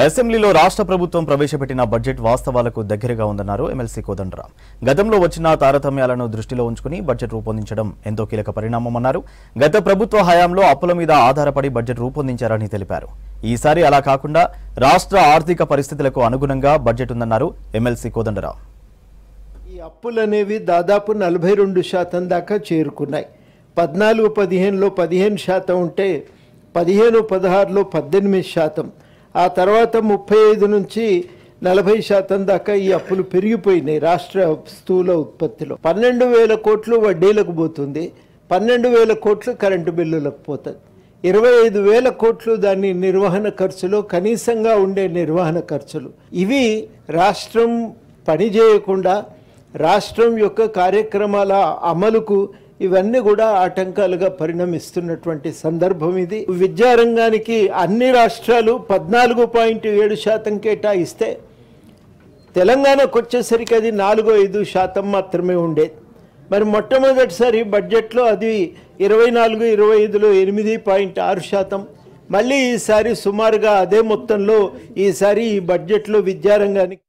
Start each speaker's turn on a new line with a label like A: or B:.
A: అసెంబ్లీలో రాష్ట్ర ప్రభుత్వం ప్రవేశపెట్టిన బడ్జెట్ వాస్తవాలకు దగ్గరగా ఉందన్నారు ఎమ్మెల్సీ కోదండరాం. గతంలో వచ్చిన తారతమ్యాలను దృష్టిలో ఉంచుకుని బడ్జెట్ రూపొందించడం ఎంతో కీలక పరిణామమన్నారు. గత ప్రభుత్వ హయాంలో అప్పుల మీద ఆధారపడి బడ్జెట్ రూపొందించారని తెలిపారు. ఈసారి అలా కాకుండా రాష్ట్ర ఆర్థిక పరిస్థితులకు అనుగుణంగా బడ్జెట్ ఉందన్నారు ఎమ్మెల్సీ కోదండరాం.
B: ఈ అప్పులనేవి దాదాపు 42% దాకా చేరుకున్నాయి. 14-15లో 15% ఉంటే 15-16లో 18%. ఆ తర్వాత 35 నుంచి 40% దాకా ఈ అప్పులు పెరిగిపోయినాయి. రాష్ట్ర స్థూల ఉత్పత్తిలో 12,000 కోట్లు వడ్డీలకు పోతుంది, 12,000 కోట్లు కరెంటు బిల్లులకు పోతుంది, 25,000 కోట్లు దాని నిర్వహణ ఖర్చులో కనీసంగా ఉండే నిర్వహణ ఖర్చులు. ఇవి రాష్ట్రం పనిచేయకుండా రాష్ట్రం యొక్క కార్యక్రమాల అమలుకు ఇవన్నీ కూడా ఆటంకాలుగా పరిణమిస్తున్నటువంటి సందర్భం ఇది. విద్యారంగానికి అన్ని రాష్ట్రాలు 14.7% కేటాయిస్తే తెలంగాణకు వచ్చేసరికి అది 4-5% మాత్రమే ఉండేది. మరి మొట్టమొదటిసారి బడ్జెట్లో అది 24-25లో 8.6%. మళ్ళీ ఈసారి సుమారుగా అదే మొత్తంలో ఈసారి ఈ బడ్జెట్లో విద్యారంగానికి